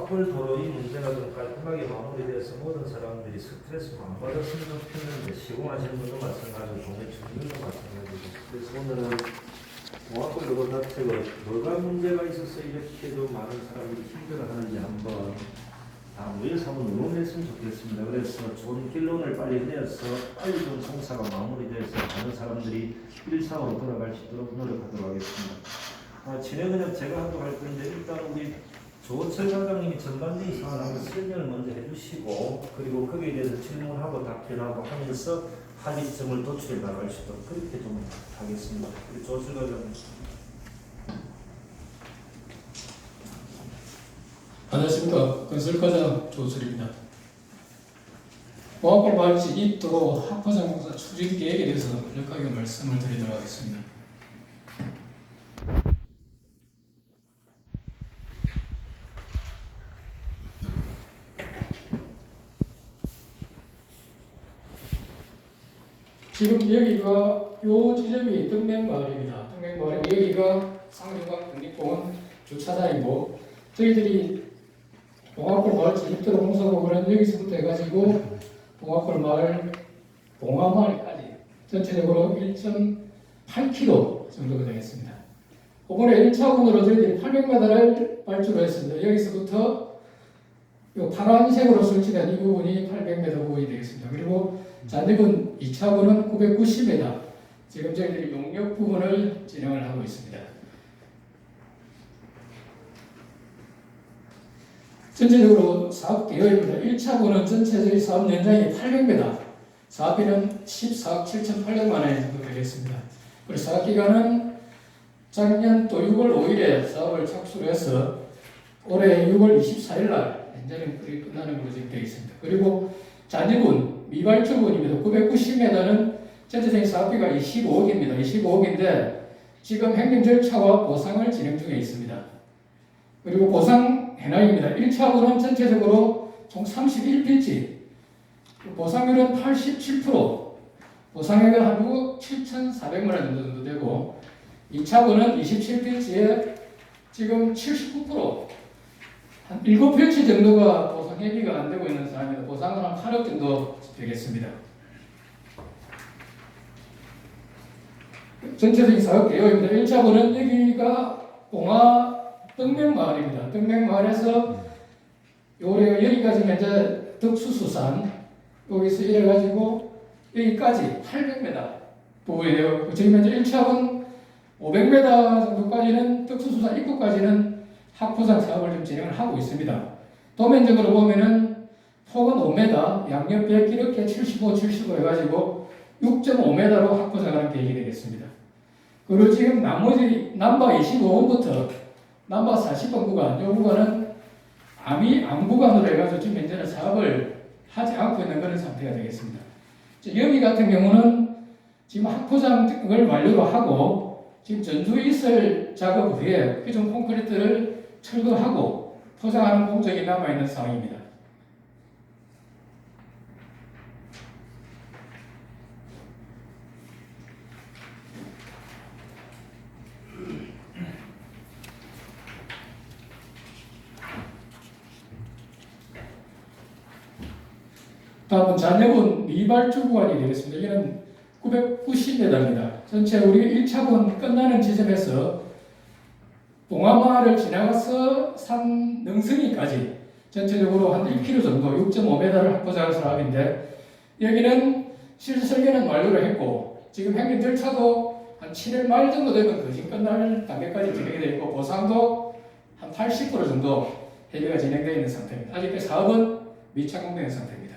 봉합을 도로 이 문제가 좀 깔끔하게 마무리돼서 모든 사람들이 스트레스 안 받았으면 좋겠는데 시공하시는 분도 마찬가지고 동네 주민도 마찬가지고 그래서 오늘은 봉합을 도로 자체가 뭐가 문제가 있어서 이렇게도 많은 사람들이 힘들어하는지 한번 다 모여서 한번 의논했으면 좋겠습니다. 그래서 좋은 결론을 빨리 내서 빨리 좀 공사가 마무리돼서 많은 사람들이 일상으로 돌아갈 수 있도록 노력하도록 하겠습니다. 진행은 제가 하도록 할 건데 일단 우리 조철 사장님이 전반적인 상황을 한번 설명을 먼저 해주시고 그리고 거기에 대해서 질문하고 답변하고 하면서 합의점을 도출해 나갈 수 있도록 그렇게 좀 하겠습니다. 우리 조철 사장님. 안녕하십니까. 건설과장 조철입니다. 봉합골 마을 진입도로 합포장 공사 추진 계획에 대해서 간략하게 말씀을 드리도록 하겠습니다. 지금 여기가 요 지점이 덕맹마을입니다. 덕맹마을 여기가 상중강 국립공원 주차장이고 저희들이 봉합골 마을 진입도로 공사구는 여기서부터 해가지고 봉합골 마을 봉화마을까지 전체적으로 1.8km 정도가 되겠습니다. 이번에 1차원으로 저희들이 800m를 발주를 했습니다. 여기서부터 이 파란색으로 설치된 이 부분이 800m 부분이 되겠습니다. 그리고 잔디군 2차원은 990m. 지금 저희들이 용역 부분을 진행을 하고 있습니다. 전체적으로 사업 계획입니다. 1차분은 전체적인 사업 연장이 800m, 사업비는 14억 7,800만 원 정도 되겠습니다. 그리고 사업 기간은 작년 또 6월 5일에 사업을 착수를 해서 올해 6월 24일 날 현재는 끝나는 걸로 지금 되어 있습니다. 그리고 잔디군 미발주분입니다. 990m는 전체적인 사업비가 25억입니다. 25억인데 지금 행정 절차와 보상을 진행 중에 있습니다. 그리고 보상 해나입니다. 1차분은 전체적으로 총 31필지, 보상률은 87%, 보상액은 한 6억 7,400만 원 정도 되고 2차분은 27필지에 지금 79%, 한 7필지 정도가 보상 협의가 안 되고 있는 상황입니다. 보상은 한 8억 정도 되겠습니다. 전체적인 사업 개요입니다. 1차분은 여기가 봉화 덕맹마을입니다. 덕맹마을에서 여기가 지금 현재 덕수수산 여기서 이래가지고 여기까지 800m 부분이에요. 지금 현재 1차원 500m 정도까지는 덕수수산 입구까지는 합포장 사업을 좀 진행을 하고 있습니다. 도면적으로 보면은 폭은 5m, 양옆 100 이렇게 75, 75 해가지고 6.5m로 합포장하는 계획이 되겠습니다. 그리고 지금 나머지 남바 25번부터 남바 40번 구간, 이 구간은 암 구간으로 해가지고 지금 현재는 사업을 하지 않고 있는 그런 상태가 되겠습니다. 여기 같은 경우는 지금 합포장을 완료로 하고 지금 전주 이슬 작업 후에 기존 콘크리트를 철거하고 포장하는 공정이 남아있는 상황입니다. 다음은 잔여군 미발주 구간이 되겠습니다. 이는 990m입니다. 전체 우리 1차분 끝나는 지점에서 봉화마을을 지나가서 산 능성이까지 전체적으로 한 1km 정도 6.5m를 확보자한 사업인데 여기는 실질 설계는 완료를 했고 지금 행정 절차도 한 7월 말 정도 되면 거진 끝날 단계까지 진행이 되어 있고 보상도 한 80% 정도 협의가 진행되어 있는 상태입니다. 아직 사업은 미착공된 상태입니다.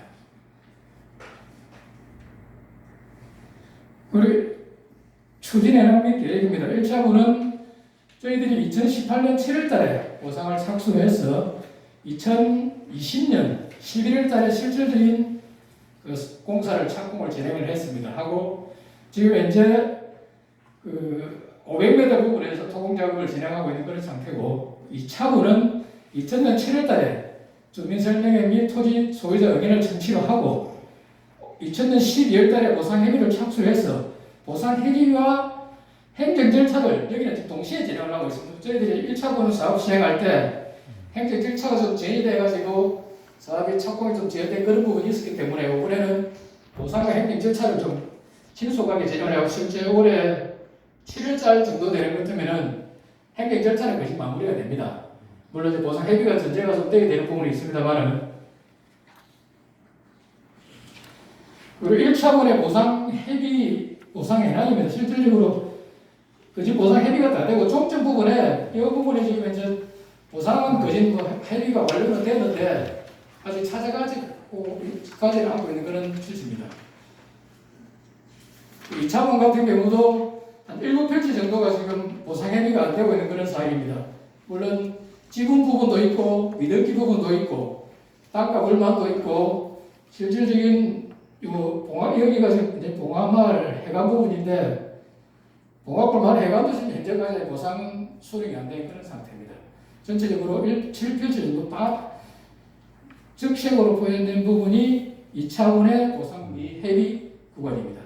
그리고 추진해나가는 계획입니다. 1차분은 저희들이 2018년 7월달에 보상을 착수해서 2020년 11월달에 실질적인 그 공사를 착공을 진행을 했습니다. 하고 지금 현재 그 500m 부분에서 토공 작업을 진행하고 있는 그런 상태고 2차분은 2000년 7월달에 주민설명회 및 토지 소유자 의견을 청취를 하고 2000년 12월달에 보상 협의를 착수해서 보상 협의와 행정 절차를 여기는 지금 동시에 진행을 하고 있습니다. 저희들이 1차분 사업 시행할 때 행정 절차가 좀 전이돼가지고 사업이 착공이 좀 지연된 그런 부분이 있었기 때문에 올해는 보상과 행정 절차를 좀 신속하게 진행을 하고 실제 올해 7월달 정도 되는 것 같으면은 행정 절차는 거의 마무리가 됩니다. 물론 이제 보상 회비가 전제가 좀 되게 되는 부분이 있습니다만은 그리고 1차원의 보상 회비 보상 해당입니다. 실질적으로 그지 보상 회비가 다 되고 종점 부분에 이 부분에 지금 이제 보상은 거진 뭐 회비가 완료는 됐는데 아직 찾아가지는 않고 있는 그런 추세입니다. 2차원 같은 경우도 한 7필지 정도가 지금 보상 회비가 안 되고 있는 그런 사항입니다. 물론 지분 부분도 있고 미등기 부분도 있고 땅값 얼마도 있고 실질적인 여기가 지금 이제 봉화마을 해관 부분인데 봉화골 마을 해관도 지금 현재까지 보상 수령이 안 된 그런 상태입니다. 전체적으로 7필지 정도 적색으로 표현된 부분이 2차원의 보상 미 회비 구간입니다.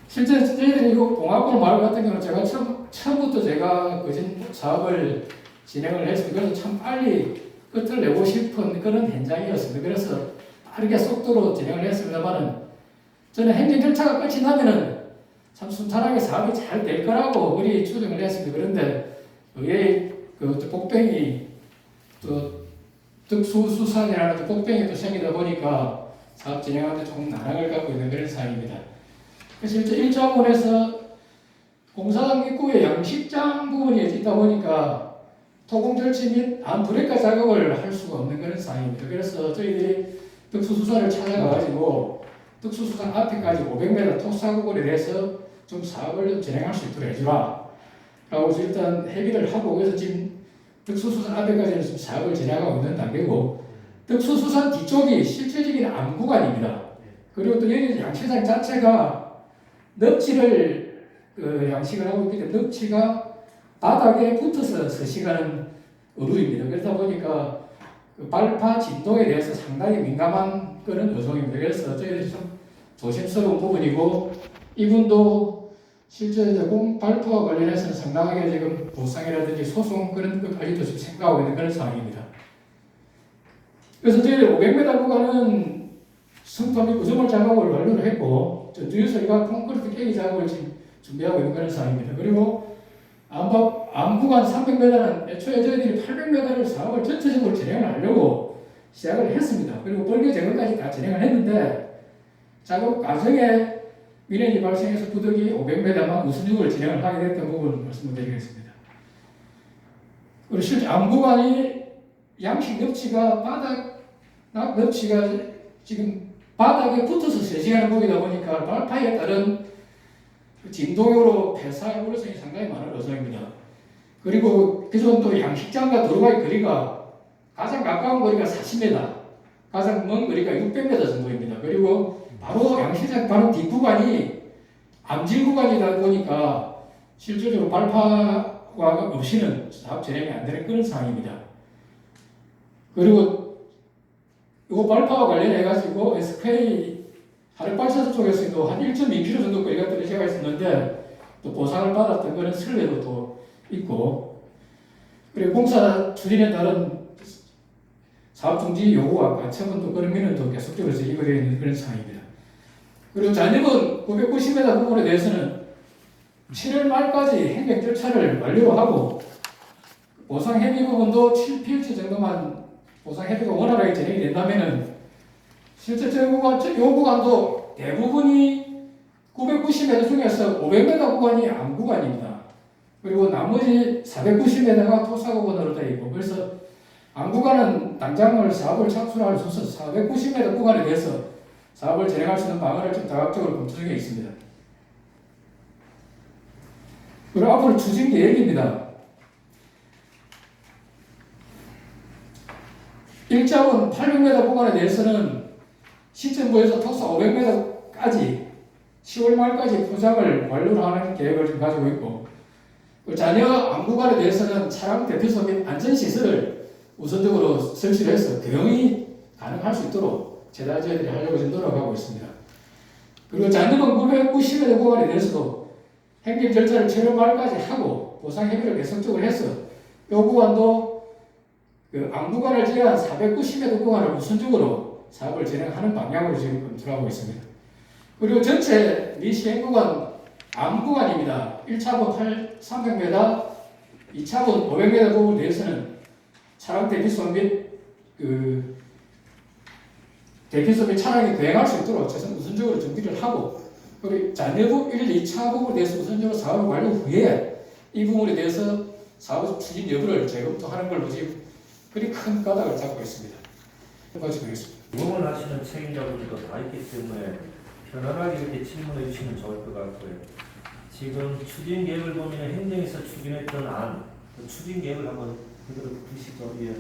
실제 저희들이 이 봉화골 마을 같은 경우는 제가 처음부터 제가 거진 사업을 진행을 했습니다. 그래서 참 빨리 끝을 내고 싶은 그런 현장이었습니다. 그래서 빠르게 속도로 진행을 했습니다만은 저는 행정 절차가 끝이 나면은 참 순탄하게 사업이 잘 될 거라고 우리 추정을 했습니다. 그런데 의외의 그 복병이 또 특수수산이라는 복병이 또 생기다 보니까 사업 진행하는데 조금 난항을 갖고 있는 그런 상황입니다. 실제 1차원에서 공사장 입구에 양식장 부분이 있다 보니까 토공 절취 및 암브레이크 작업을 할 수가 없는 그런 상황입니다. 그래서 저희들이 특수수사를 찾아가가지고 특수수사 앞에까지 500m 토사구간에 대해서 좀 사업을 좀 진행할 수 있도록 해주라. 라고 일단 회의를 하고 그래서 지금 특수수산 앞에까지는 지금 사업을 진행하고 있는 단계고 특수수산 뒤쪽이 실질적인 암구간입니다. 그리고 또 여기 양식장 자체가 넙치를 양식을 하고 있기 때문에 넙치가 바닥에 붙어서 서식하는 어루입니다. 그러다 보니까 그 발파 진동에 대해서 상당히 민감한 그런 어종입니다. 그래서 저희들이 좀 조심스러운 부분이고 이분도 실제 발파와 관련해서는 상당하게 지금 보상이라든지 소송 그런 것까지도 지금 생각하고 있는 그런 상황입니다. 그래서 저희들 500m 구간은 성토 및 구조물 작업을 완료를 했고 전주유설과 콘크리트 깨기 작업을 지금 준비하고 있는 그런 상황입니다. 그리고 암구간 300m는 애초에 저희들이 800m를 사업을 전체적으로 진행을 하려고 시작을 했습니다. 그리고 벌교 제거까지 다 진행을 했는데 작업 과정에 민원이 발생해서 부득이 500m만 우선적으로 진행을 하게 됐던 부분을 말씀드리겠습니다. 그리고 실제 암구간이 양식 넙치가 넙치가 지금 바닥에 붙어서 세팅하는 거기다 보니까 발파에 따른 진동으로 폐사의 우려성이 상당히 많은 어종입니다. 그리고 기존 또 양식장과 도로가의 거리가 가장 가까운 거리가 40m, 가장 먼 거리가 600m 정도입니다. 그리고 바로 양식장 바로 뒷구간이 암질 구간이다 보니까 실질적으로 발파가 없이는 사업 진행이 안 되는 그런 상황입니다. 그리고 이 발파와 관련해가지고 SK 하력발전소 쪽에서도 한 1.2km 정도 거리가 떨어져가 있었는데 또 보상을 받았던 그런 선례도 또 있고 그리고 공사 추진에 따른 사업 중지 요구와 가처분도 그런 민원도 계속적으로 제기가 되어 있는 그런 상황입니다. 그리고 잔여분 990m 부분에 대해서는 7월 말까지 행정 절차를 완료하고 보상 회비 부분도 7필지 정도만 보상 회비가 원활하게 진행이 된다면은 실제 이 구간도 대부분이 990m 중에서 500m 구간이 암 구간입니다. 그리고 나머지 490m가 토사 구간으로 되어 있고 그래서 암 구간은 당장을 사업을 착수할 수 있어서 490m 구간에 대해서 사업을 진행할 수 있는 방안을 좀 다각적으로 검토 중에 있습니다. 그리고 앞으로 추진 계획입니다. 1자원 800m 구간에 대해서는 시청부에서 토사 500m까지 10월 말까지 포장을 완료하는 계획을 지금 가지고 있고 잔여 암 구간에 대해서는 차량 대피소 및 안전시설을 우선적으로 설치를 해서 대응이 가능할 수 있도록 저희들이 하려고 지금 노력하고 있습니다. 그리고 잔여분 990m 구간에 대해서도 행정 절차를 7월 말까지 하고 보상 협의를 계속적으로 해서 이 구간도 그 안구간을 제한 490m 구간을 우선적으로 사업을 진행하는 방향으로 지금 검토를 하고 있습니다. 그리고 전체 미시행 구간 안구간입니다. 1차분 300m, 2차분 500m 부분에 대해서는 차량 대피소 및 대피소 및 차량이 대행할 수 있도록 우선적으로 준비를 하고, 그리고 잔여부 1, 2차 부분에 대해서 우선적으로 사업 완료 후에 이 부분에 대해서 사업 추진 여부를 재검토하는 걸로 지금 그리 큰 까닭을 잡고 있습니다. 여기까지 드리겠습니다. 질문을 하시는 책임자분들도 다 있기 때문에 편안하게 이렇게 질문해 주시면 좋을 것 같고요. 지금 추진 계획을 보면 행정에서 추진했던 안, 그 추진 계획을 한번 그대로 보시죠. 예.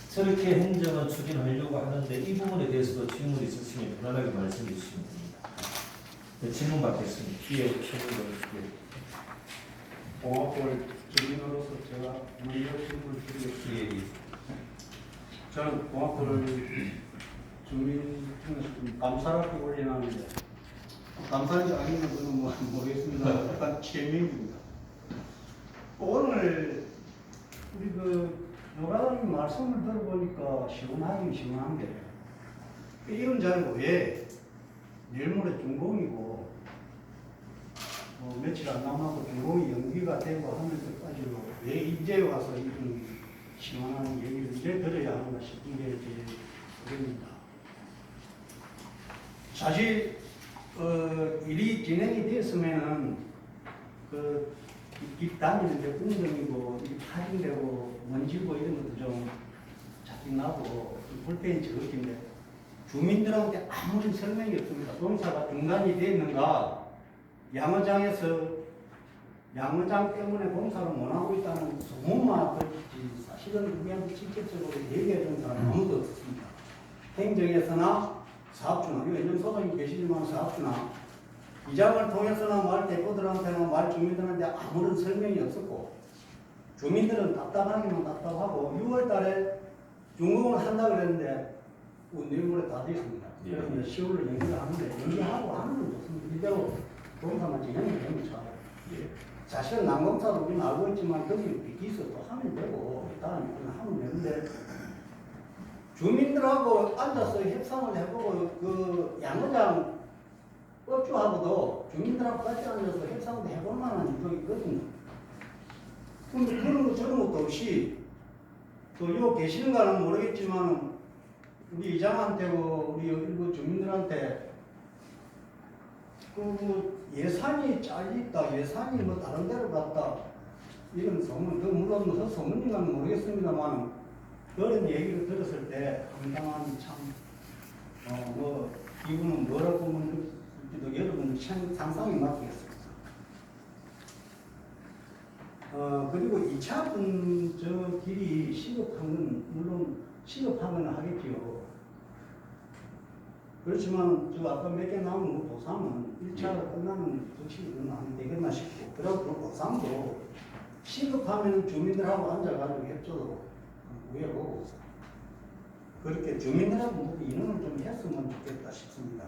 저렇게 행정은 추진하려고 하는데 이 부분에 대해서도 질문이 있으시면 편안하게 말씀해 주시면 됩니다. 네, 질문 받겠습니다. 뒤에 질문 공학을 주민으로서 제가 먼저 질문을 드리겠습니다. 예. 저는 공학을 주민 중에서 좀 감사하게 올리는데 감사한지 아니면 그는 뭐 모르겠습니다. 약간 체면입니다. 오늘 우리 그 노가다님 말씀을 들어보니까 시원하긴 시원한데 이런 자리가 왜 내일 모레 준공이고 며칠 안 남아서 준공이 연기가 되고 하면서까지도 왜 이제 와서 이런 시원한 얘기를 이제 들어야 하는가 싶은 게 제 의견입니다. 사실 일이 진행이 됐으면은 길 다니는데 웅덩이고 파진되고 먼지고 이런 것도 좀 짜증나고 불편이 적은데 주민들한테 아무런 설명이 없습니다. 공사가 중단이 됐는가, 양어장에서 양어장 때문에 공사를 못하고 있다는 소문만 들었지 사실은 우리한테 직접적으로 얘기해 준 사람은 아무도 없습니다. 행정에서나 사업주나, 왜냐면 소장님 계시지만 사업주나 이장을 통해서나 말 대표들한테나 말 주민들한테 아무런 설명이 없었고 주민들은 답답하기만 답답하고 6월 달에 준공을 한다고 그랬는데 내일 모레 다 됐습니다. 그래서 이제 10월로 연기를 하는데 연기하고 하는 건 좋습니다. 이대로 공사만 진행이 되면 좋아요. 사실은 난공사도 우리는 알고 있지만 거기 비기서 또 하면 되고 다음에 하면 되는데 주민들하고 앉아서 협상을 해보고 그 양어장 업주하고도 주민들하고 같이 앉아서 협상도 해볼 만한 일도 있거든요. 근데 그런 거 저런 것도 없이 또 요 계시는가는 모르겠지만 우리 이장한테고 우리 일부 주민들한테 그 예산이 잘렸다, 예산이 뭐 다른 데로 갔다 이런 소문, 그 물론 무슨 소문인가는 모르겠습니다만 그런 얘기를 들었을 때 상당한 참 뭐 이분은 뭐라고 하면 여러분 상상이 맡기겠습니다. 그리고 2차 저 길이 시급한 건 물론 시급하면 하겠지요. 그렇지만 저 아까 몇 개 나온 그 보상은 1차가 끝나면 즉시 안 되겠나 싶고, 그리고 그 보상도 시급하면 주민들하고 앉아가지고 협조도 구해보고 그렇게 주민들하고 인원을 좀 했으면 좋겠다 싶습니다.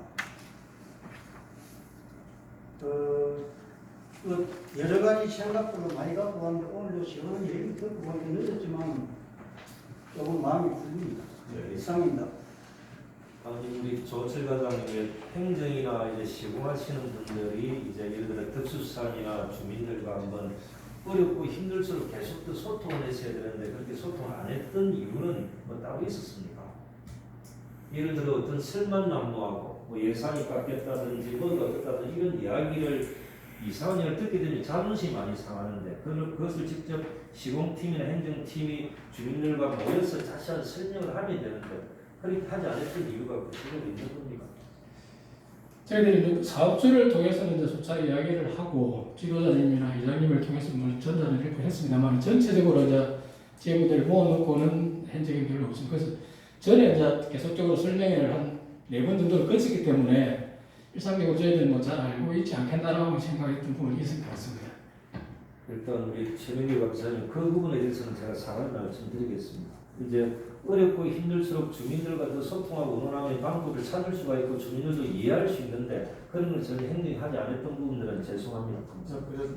여러 가지 생각들을 많이 갖고 왔는데 오늘도 시원한 얘기 듣고 보니까 늦었지만 조금 마음이 풀립니다. 이상입니다. 아니 우리 조철 과장님의 행정이나 이제 시공하시는 분들이 이제 예를 들어 특수산이나 주민들과 한번 어렵고 힘들수록 계속 또 소통을 했어야 되는데 그렇게 소통을 안 했던 이유는 뭐 따로 있었습니까? 예를 들어 어떤 설만 난무하고 뭐 예산이 깎였다든지 뭐가 어떻다든지 이런 이야기를 이상한 듣게 되면 자존심이 많이 상하는데 그것을 직접 시공팀이나 행정팀이 주민들과 모여서 자세한 설명을 하면 되는데 그렇게 하지 않았던 이유가 구체적으로 있는 겁니까? 저희들이 사업주를 통해서는 이제 수차 이야기를 하고 지도자님이나 이장님을 통해서 뭐 전달을 이렇게 했습니다만 전체적으로 이제 지역민들을 모아놓고는 행정이 별로 없습니다. 그래서 전에 이제 계속적으로 설명회를 한 4번 정도를 거치기 때문에 일상적으로 저희들은 뭐 잘 알고 있지 않겠나라고 생각했던 부분이 있을 것 같습니다. 일단 우리 최민규 박사님 그 부분에 대해서는 제가 사과를 말씀드리겠습니다. 이제 어렵고 힘들수록 주민들과 더 소통하고 의논하는 방법을 찾을 수가 있고 주민들도 이해할 수 있는데 그런 걸 전혀 행정이 하지 않았던 부분들은 죄송합니다. 그래서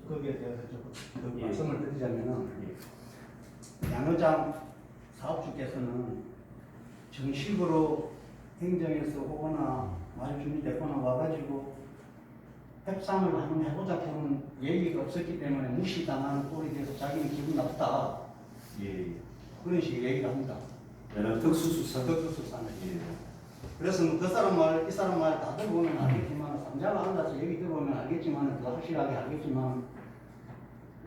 거기에 대해서 조금 더 예. 말씀을 드리자면은 예. 양의장 사업주께서는 정식으로 행정에서 오거나 마을 주민 대표나 와가지고 협상을 한번 해보자 그런 얘기가 없었기 때문에 무시당하는 꼴이 돼서 자기는 기분 나쁘다 예. 그런 식의 얘기를 합니다. 얘는 특수수사. 특수수사는. 예. 그래서 뭐그 사람 말, 이 사람 말 다 들어보면 알겠지만 삼자가 앉아서 얘기 들어보면 알겠지만 더 확실하게 알겠지만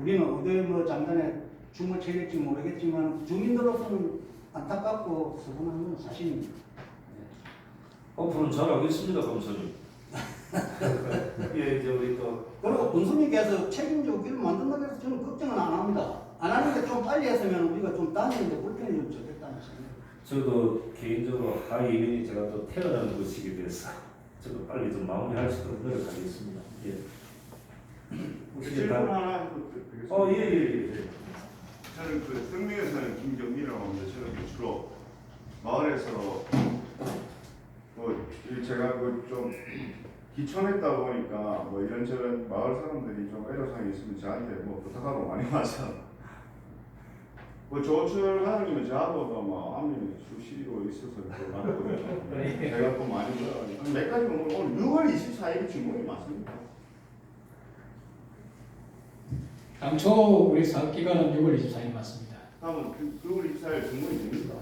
우리는 어디 뭐 장단에 춤을 춰겠지 모르겠지만 주민들로서는 안타깝고 서운한 건 사실입니다. 앞으로는 잘하겠습니다, 검사님. 예, 이제 우리 또 그리고 군수님께서 책임지고 길을 만든다고 해서 저는 걱정은 안 합니다. 안 하는데 좀 빨리 했으면 우리가 좀 다니는데 불편이 좀 적겠다는 생각이. 저도 개인적으로 하이인이 제가 또 태어난 곳이기 돼서 저도 빨리 좀 마무리할 수 있도록 노력하겠습니다. 예. 혹시 질문 다- 하나 드리겠습니다. 예, 예, 예. 저는 그 성명에 사는 김경민이라고 합니다. 저는 그 주로 마을에서 뭐 제가 그 좀 기촌했다 보니까 뭐 이런저런 마을 사람들이 좀 애로사항이 있으면 저한테 뭐 부탁하고 많이 와서 뭐 조철 하나님은 저하고도 뭐 암님이 수시로 있어서 또 많거든요. 제가 또 많이 물어가지고 몇 가지 보면 오늘 6월 24일이 질문이 맞습니다. 당초 우리 사업 기간은 6월 24일 맞습니다. 다음은 6월 24일 질문이 됩니다.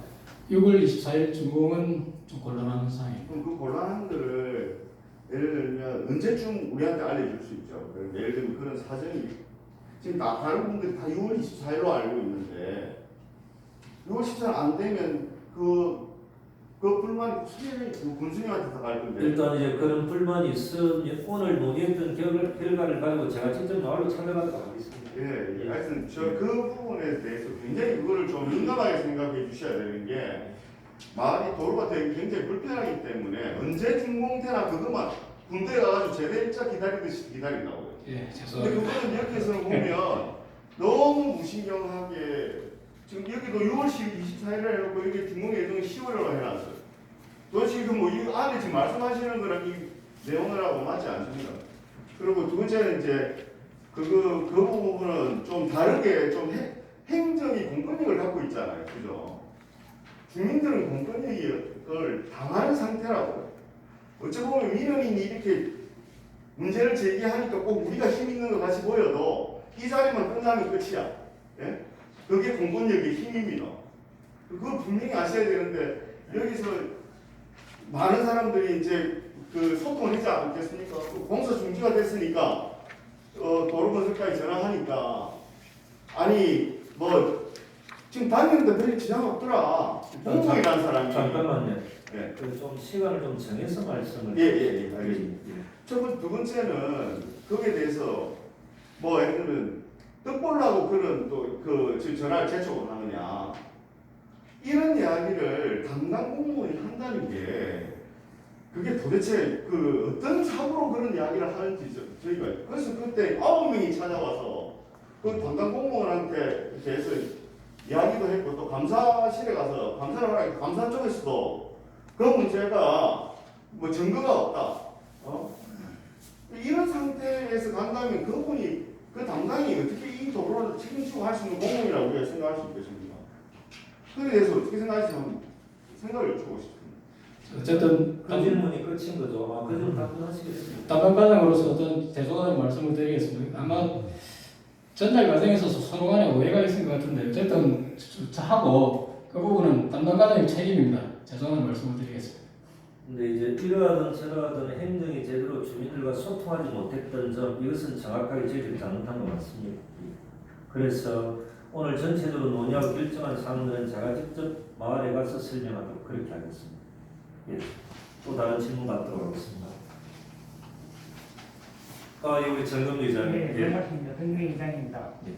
6월 24일 준공은 좀 곤란한 상황입니다. 그럼 그 곤란함들을 예를 들면 언제쯤 우리한테 알려줄 수 있죠? 예를 들면 그런 사정이 지금 다른 분들이 다 6월 24일로 알고 있는데 6월 24일 안 되면 그 불만이 수리를 군수님한테 다 갈 건데 일단 이제 그런 불만이 있으면 오늘 논의했던 결과를 가지고 제가 직접 마을로 찾아가도록 하겠습니다. 예, 하여튼 그 부분에 대해서 굉장히 그거를 좀 민감하게 생각해 주셔야 되는 게 마을이 도로가 되게 굉장히 불편하기 때문에 언제 준공되나 그것만 군대에 가가지고 제대 일자 기다리듯이 기다린다고요. 예, 근데 죄송합니다. 그거는 여기에서는 보면 너무 무신경하게 지금 여기도 6월 24일에 해놓고 여기 준공 예정이 10월로 해놨어요. 또 지금 뭐 이 안에 지금 말씀하시는 거랑 이 내용하고 맞지 않습니다. 그리고 두 번째는 이제 그 부분은 좀 다르게 좀 행정이 공권력을 갖고 있잖아요. 그죠? 주민들은 공권력을 당하는 상태라고. 어찌 보면 민원인이 이렇게 문제를 제기하니까 꼭 우리가 힘 있는 것 같이 보여도 이 자리만 끝나면 끝이야. 예? 그게 공권력의 힘입니다. 그거 분명히 아셔야 되는데 여기서 많은 사람들이 이제 그 소통을 하지 않겠습니까? 공사 중지가 됐으니까 도로건설까지 전화하니까 아니 뭐 지금 다니는데 별로 지장 없더라. 공무이라는 사람이. 잠깐만요. 예. 좀 시간을 좀 정해서 말씀을. 예, 알겠습니다. 예. 두 번째는 거기에 대해서 뭐 예를 들면 뜻보려고 그런 또그 전화를 재촉을 하느냐 이런 이야기를 담당 공무원이 한다는 게 그게 도대체 그 어떤 사고로 그런 이야기를 하는지 저희가 그래서 그때 9명이 찾아와서 그 담당 공무원한테 대해서 이야기도 했고 또 감사실에 가서 감사를 하니까 감사 쪽에서도 그 문제가 뭐 증거가 없다. 이런 상태에서 간다면 그분이 그 담당이 어떻게 이 도로를 책임지고 할 수 있는 공무원이라고 우리가 생각할 수 있겠습니까? 그에 대해서 어떻게 생각하시는지 생각을 여쭤보고 싶습니다. 어쨌든 그 질문이 끝인 거죠. 그 질문 답변하시겠습니다. 담당과장으로서 어떤 죄송한 말씀을 드리겠습니다. 아마 전달 과정에서 서로 간에 오해가 있은 것 같은데 어쨌든 하고 그 부분은 담당과장의 책임입니다. 죄송한 말씀을 드리겠습니다. 근데 이제 이러하든 저러하든 행정이 제대로 주민들과 소통하지 못했던 점 이것은 정확하게 저희들이 잘못한 것 같습니다. 그래서 오늘 전체적으로 논의하고 결정한 사항들은 제가 직접 마을에 가서 설명하도록 그렇게 하겠습니다. 예. 또 다른 질문 받도록 하겠습니다. 우리 정금 의장님. 네, 반갑습니다. 정경 이장입니다. 예.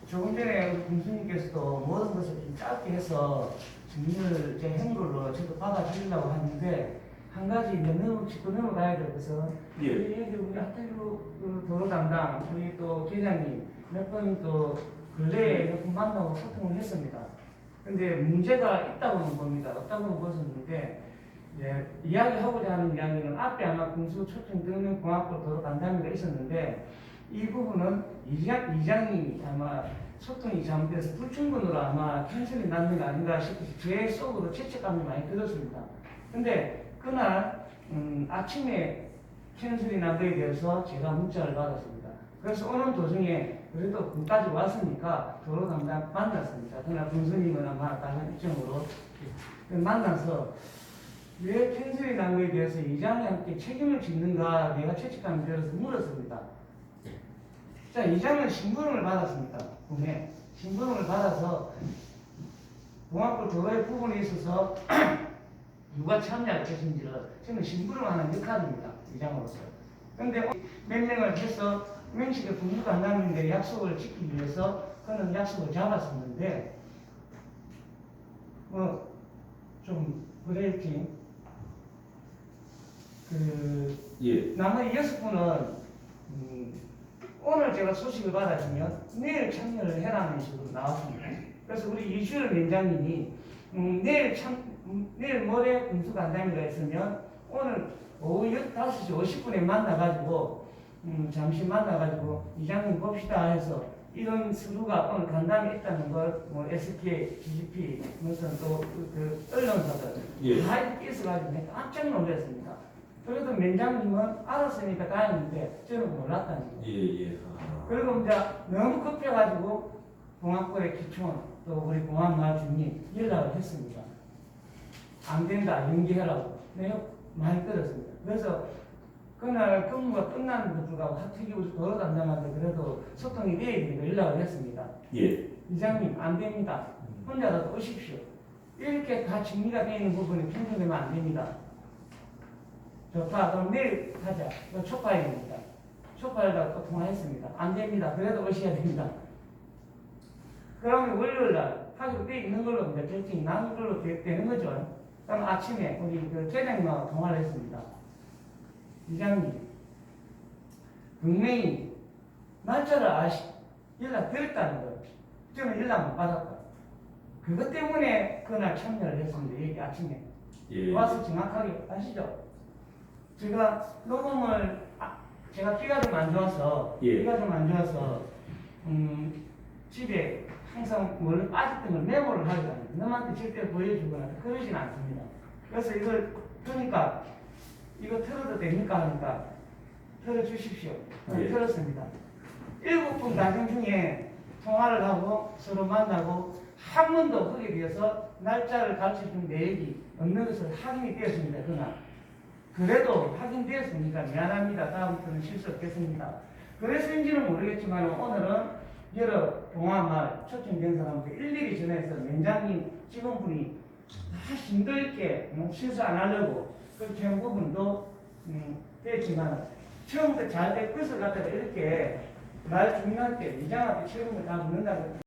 조금 전에 우리 군수님께서도 모든 것을 좀 짧게 해서 주민을 제 행보로 저도 받아들이려고 하는데 한 가지 너무 짚고 넘어가야 돼서 예. 여기 우리 하태루 도로 담당 우리 또 계장님 몇 번 또 근래에 몇 번 만나고 소통을 했습니다. 근데 문제가 있다고는 봅니다. 없다고는 보셨는데 이제 이야기하고자 하는 이야기는 앞에 아마 군수 초청 등록 공학부 도로 담당이 있었는데 이 부분은 이장님이 아마 소통이 잘못돼서 불충분으로 아마 캔슬이 났는 거 아닌가 싶어서 제 속으로 죄책감이 많이 들었습니다. 근데 그날 아침에 캔슬이 난 거에 대해서 제가 문자를 받았습니다. 그래서 오는 도중에 그래도 군까지 왔으니까 도로 담당 만났습니다. 그날 군수님은 아마 다른 입장으로 만나서 왜 캔슬이 난 거에 대해서 이장님한테 책임을 짓는가 내가 죄책감이 들어서 물었습니다. 자, 이장은 심부름을 받았습니다. 봄에 심부름을 받아서 봉합구 도로의 부분에 있어서 누가 참여할 것인지를 저는 심부름하는 역할입니다. 이장으로서. 근데 몇 명을 해서 명식에 분부가 안 나는데 약속을 지키기 위해서 그는 약속을 잡았었는데 좀 그랬지. 예. 나머지 6분은 오늘 제가 소식을 받아주면 내일 참여를 해라는 식으로 나왔습니다. 그래서 우리 이주열 위원장님이 내일 모레 군수간담회가 있으면 오늘 오후 5시 50분에 만나가지고 잠시 만나가지고 이장님 봅시다 해서 이런 서류가 오늘 간담회 있다는 걸 뭐 SK, GGP 무슨 또 그 언론사들 예. 다 이렇게 있어가지고 내가 깜짝 놀랐습니다. 그래도 면장님은 알았으니까 다행인데 저는 몰랐다는 거예요. 예. 그리고 이제 너무 급해가지고 봉합구의 기촌 또 우리 봉합마을 주민 연락을 했습니다. 안 된다 연기해라고 내가 많이 들었습니다. 그래서 그날 근무가 끝났는데도 불구하고 하트기 도로 담당한테 그래도 소통이 돼야 되니까 연락을 했습니다. 예. 이장님 안 됩니다. 혼자라도 오십시오. 이렇게 다 정리가 되어 있는 부분이 편성되면 안 됩니다. 좋다. 그럼 내일 하자. 이거 초파일입니다. 초파일과 또 통화했습니다. 안 됩니다. 그래도 오셔야 됩니다. 그러면 월요일날 하기로 돼 있는 걸로 이제 결정이 나는 걸로 되는 거죠. 그럼 아침에 우리 그 계장님하고 통화를 했습니다. 이장님, 분명히 날짜를 연락 드렸다는 거예요. 저는 연락 못 받았다. 그것 때문에 그날 참여를 했습니다. 여기 아침에. 예. 와서 정확하게 아시죠? 제가 녹음을 제가 귀가 좀 안 좋아서 집에 항상 원래 빠졌던 걸 메모를 하게 합니다. 너한테 절대 보여주거나 그러진 않습니다. 그래서 이걸 그러니까 이거 틀어도 됩니까 하니까 틀어주십시오. 예. 틀었습니다. 7분 과정 중에 통화를 하고 서로 만나고 한 번도 거기에 대해서 날짜를 가르쳐준 내역이 없는 것을 확인이 되었습니다. 그날. 그래도 확인되었으니까 미안합니다. 다음부터는 실수 없겠습니다. 그래서인지는 모르겠지만 오늘은 여러 봉화마을 초청된 사람들 일일이 전해서 면장님 직원분이 다 힘들게 실수 안 하려고 그렇게 한 부분도 됐지만 처음부터 잘 될 것을 갖다가 이렇게 말 주민한테 이장한테 책임을 다 묻는다고